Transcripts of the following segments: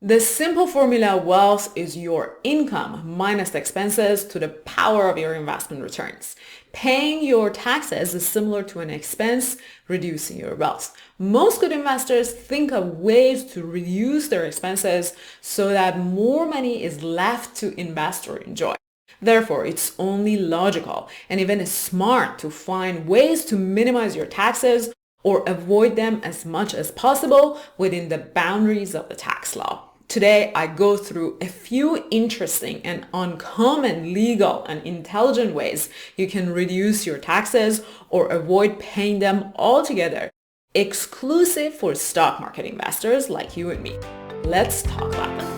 The simple formula: wealth is your income minus the expenses to the power of your investment returns. Paying your taxes is similar to an expense, reducing your wealth. Most good investors think of ways to reduce their expenses so that more money is left to invest or enjoy. Therefore, it's only logical and even smart to find ways to minimize your taxes or avoid them as much as possible within the boundaries of the tax law. Today, I go through a few interesting and uncommon legal and intelligent ways you can reduce your taxes or avoid paying them altogether, exclusive for stock market investors like you and me. Let's talk about them.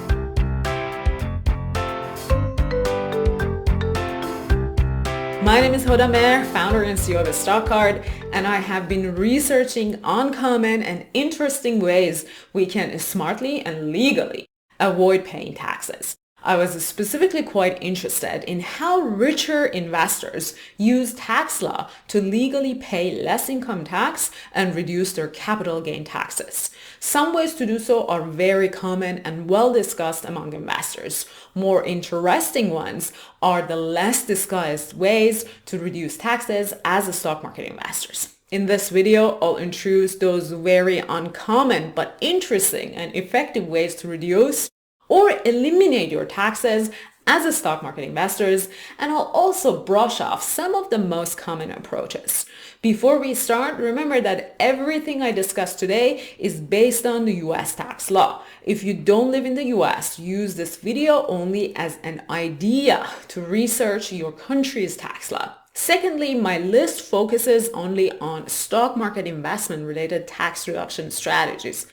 My name is Hoda Mer, founder and CEO of StockCard, and I have been researching uncommon and interesting ways we can smartly and legally avoid paying taxes. I was specifically quite interested in how richer investors use tax law to legally pay less income tax and reduce their capital gain taxes. Some ways to do so are very common and well discussed among investors. More interesting ones are the less discussed ways to reduce taxes as stock market investors. In this video, I'll introduce those very uncommon but interesting and effective ways to reduce or eliminate your taxes as a stock market investors, and I'll also brush off some of the most common approaches. Before we start, remember that everything I discuss today is based on the US tax law. If you don't live in the US, use this video only as an idea to research your country's tax law. Secondly, my list focuses only on stock market investment related tax reduction strategies.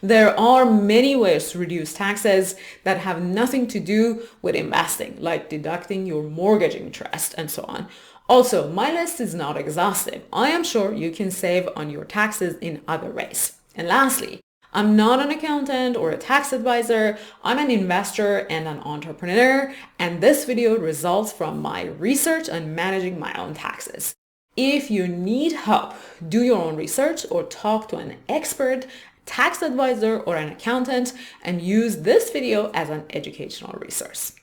There are many ways to reduce taxes that have nothing to do with investing, like deducting your mortgage interest and so on. Also, my list is not exhaustive. I am sure you can save on your taxes in other ways. And lastly, I'm not an accountant or a tax advisor. I'm an investor and an entrepreneur, and this video results from my research on managing my own taxes. If you need help, do your own research or talk to an expert, tax advisor, or an accountant, and use this video as an educational resource.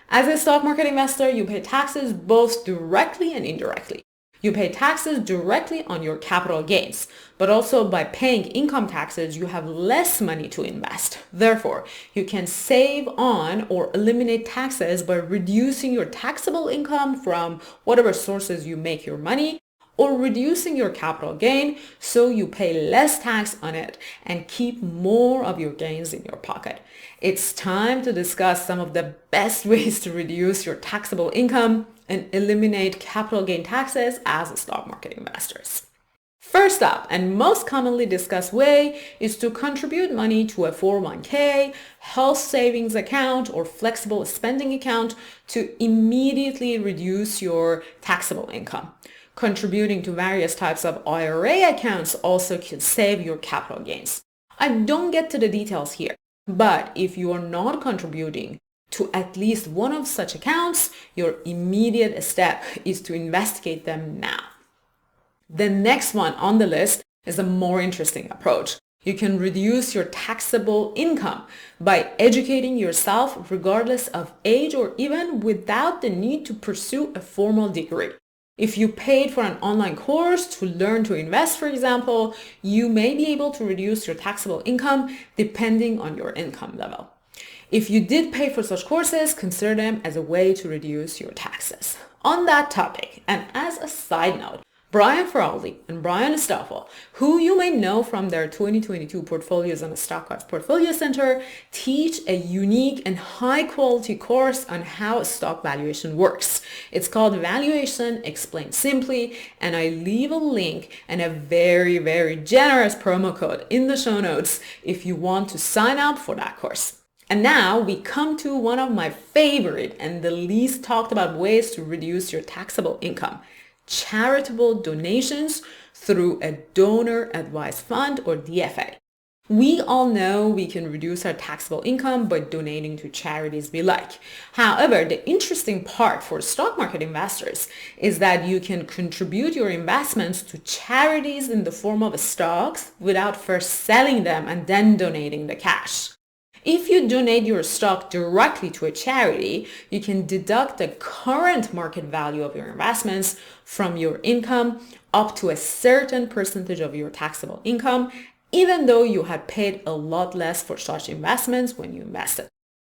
As a stock market investor, you pay taxes both directly and indirectly. You pay taxes directly on your capital gains, but also by paying income taxes, you have less money to invest. Therefore, you can save on or eliminate taxes by reducing your taxable income from whatever sources you make your money, or reducing your capital gain so you pay less tax on it and keep more of your gains in your pocket. It's time to discuss some of the best ways to reduce your taxable income and eliminate capital gain taxes as stock market investors. First up, and most commonly discussed way, is to contribute money to a 401k, health savings account, or flexible spending account to immediately reduce your taxable income. Contributing to various types of IRA accounts also can save your capital gains. I don't get to the details here, but if you are not contributing to at least one of such accounts, your immediate step is to investigate them now. The next one on the list is a more interesting approach. You can reduce your taxable income by educating yourself regardless of age or even without the need to pursue a formal degree. If you paid for an online course to learn to invest, for example, you may be able to reduce your taxable income depending on your income level. If you did pay for such courses, consider them as a way to reduce your taxes. On that topic, and as a side note, Brian Feroldi and Brian Stoffel, who you may know from their 2022 portfolios on the StockCard's Portfolio Center, teach a unique and high-quality course on how stock valuation works. It's called Valuation Explained Simply, and I leave a link and a very, very generous promo code in the show notes if you want to sign up for that course. And now we come to one of my favorite and the least talked about ways to reduce your taxable income: charitable donations through a donor advised fund, or DFA. We all know we can reduce our taxable income by donating to charities we like. However, the interesting part for stock market investors is that you can contribute your investments to charities in the form of stocks without first selling them and then donating the cash. If you donate your stock directly to a charity, you can deduct the current market value of your investments from your income up to a certain percentage of your taxable income, even though you had paid a lot less for such investments when you invested.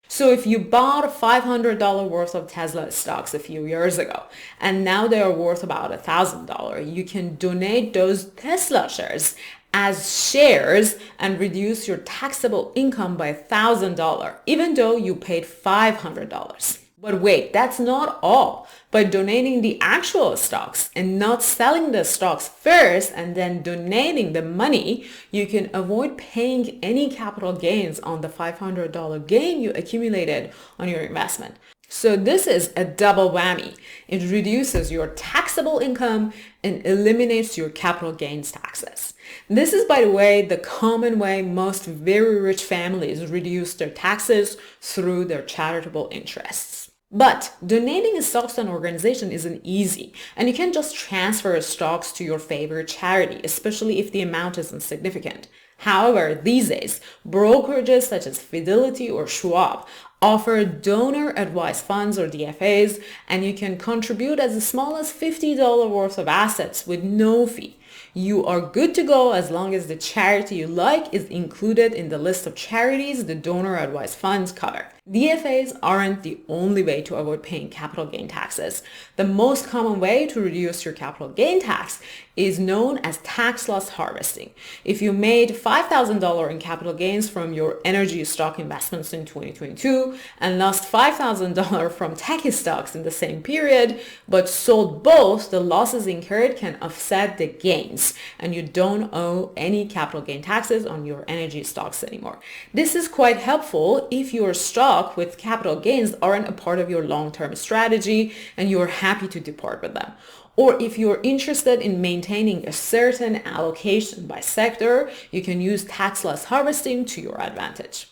So if you bought $500 worth of Tesla stocks a few years ago, and now they are worth about $1,000, you can donate those Tesla shares as shares and reduce your taxable income by $1,000, even though you paid $500. But wait, that's not all. By donating the actual stocks and not selling the stocks first and then donating the money, you can avoid paying any capital gains on the $500 gain you accumulated on your investment. So this is a double whammy. It reduces your taxable income and eliminates your capital gains taxes. This is, by the way, the common way most very rich families reduce their taxes through their charitable interests. But donating stocks to an organization isn't easy, and you can't just transfer stocks to your favorite charity, especially if the amount isn't significant. However, these days, brokerages such as Fidelity or Schwab offer donor advised funds or DFAs, and you can contribute as small as $50 worth of assets with no fee. You are good to go as long as the charity you like is included in the list of charities the donor advised funds cover. DFAs aren't the only way to avoid paying capital gain taxes. The most common way to reduce your capital gain tax is known as tax loss harvesting. If you made $5,000 in capital gains from your energy stock investments in 2022 and lost $5,000 from tech stocks in the same period, but sold both, the losses incurred can offset the gains, and you don't owe any capital gain taxes on your energy stocks anymore. This is quite helpful if your stock with capital gains aren't a part of your long-term strategy and you're happy to depart with them. Or if you're interested in maintaining a certain allocation by sector, you can use tax loss harvesting to your advantage.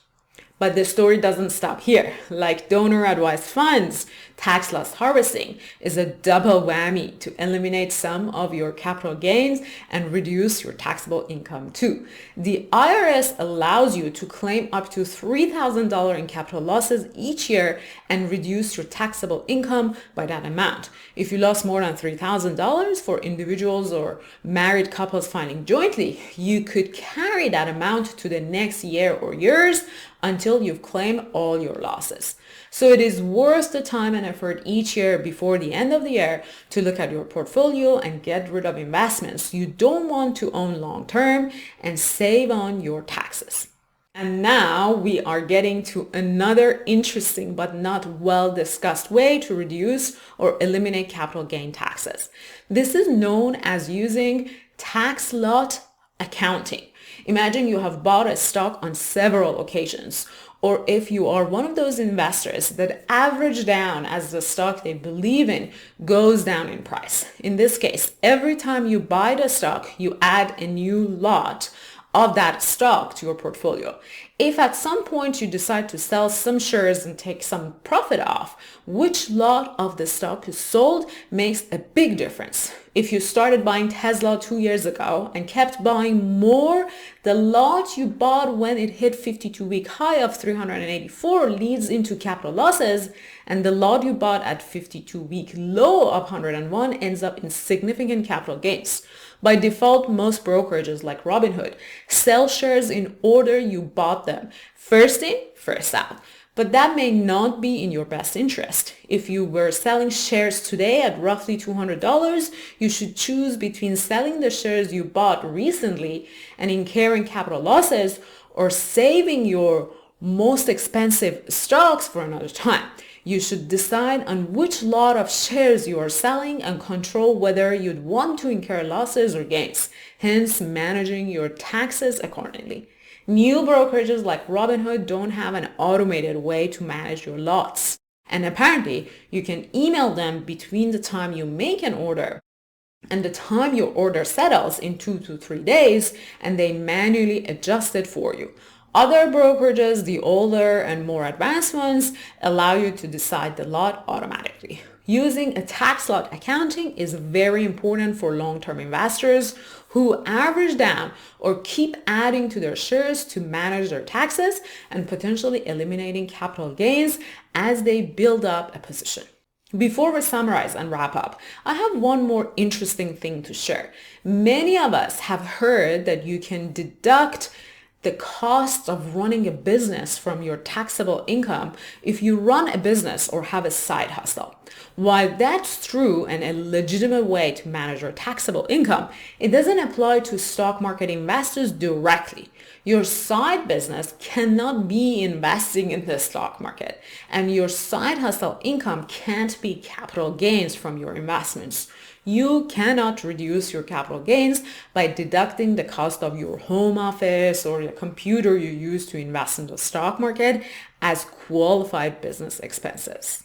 But the story doesn't stop here. Like donor advised funds, tax loss harvesting is a double whammy to eliminate some of your capital gains and reduce your taxable income too. The IRS allows you to claim up to $3,000 in capital losses each year and reduce your taxable income by that amount. If you lost more than $3,000 for individuals or married couples filing jointly, you could carry that amount to the next year or years until you've claimed all your losses. So it is worth the time and effort each year before the end of the year to look at your portfolio and get rid of investments you don't want to own long term and save on your taxes. And now we are getting to another interesting but not well discussed way to reduce or eliminate capital gain taxes. This is known as using tax lot accounting. Imagine you have bought a stock on several occasions, or if you are one of those investors that average down as the stock they believe in goes down in price. In this case, every time you buy the stock, you add a new lot of that stock to your portfolio. If at some point you decide to sell some shares and take some profit off, which lot of the stock is sold makes a big difference. If you started buying Tesla 2 years ago and kept buying more, the lot you bought when it hit 52-week high of 384 leads into capital losses, and the lot you bought at 52-week low of 101 ends up in significant capital gains. By default, most brokerages like Robinhood sell shares in order you bought them, first in, first out. But that may not be in your best interest. If you were selling shares today at roughly $200, you should choose between selling the shares you bought recently and incurring capital losses, or saving your most expensive stocks for another time. You should decide on which lot of shares you are selling and control whether you'd want to incur losses or gains, hence managing your taxes accordingly. New brokerages like Robinhood don't have an automated way to manage your lots. And apparently, you can email them between the time you make an order and the time your order settles in 2 to 3 days, and they manually adjust it for you. Other brokerages, the older and more advanced ones, allow you to decide the lot automatically. Using a tax lot accounting is very important for long-term investors who average down or keep adding to their shares to manage their taxes and potentially eliminating capital gains as they build up a position. Before we summarize and wrap up, I have one more interesting thing to share. Many of us have heard that you can deduct the cost of running a business from your taxable income if you run a business or have a side hustle. While that's true and a legitimate way to manage your taxable income, it doesn't apply to stock market investors directly. Your side business cannot be investing in the stock market, and your side hustle income can't be capital gains from your investments. You cannot reduce your capital gains by deducting the cost of your home office or the computer you use to invest in the stock market as qualified business expenses.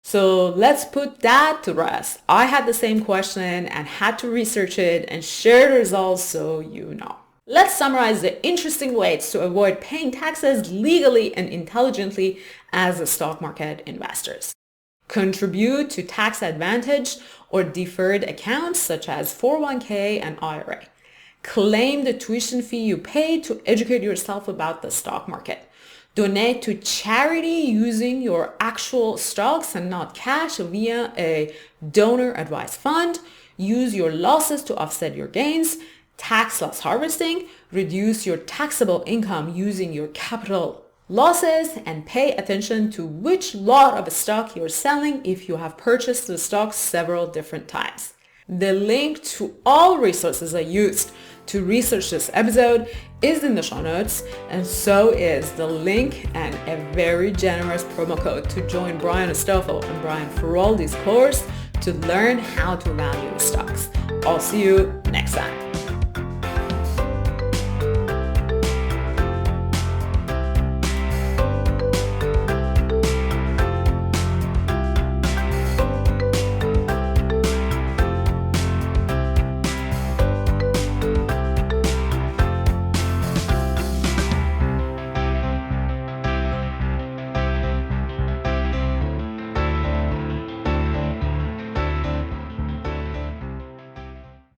So let's put that to rest. I had the same question and had to research it and share the results so you know. Let's summarize the interesting ways to avoid paying taxes legally and intelligently as a stock market investors. Contribute to tax advantage or deferred accounts such as 401k and IRA. Claim the tuition fee you pay to educate yourself about the stock market. Donate to charity using your actual stocks and not cash via a donor advised fund. Use your losses to offset your gains. Tax loss harvesting. Reduce your taxable income using your capital losses, and pay attention to which lot of stock you're selling if you have purchased the stock several different times. The link to all resources I used to research this episode is in the show notes, and so is the link and a very generous promo code to join Brian Stoffel and Brian Feroldi's course to learn how to value stocks. I'll see you next time.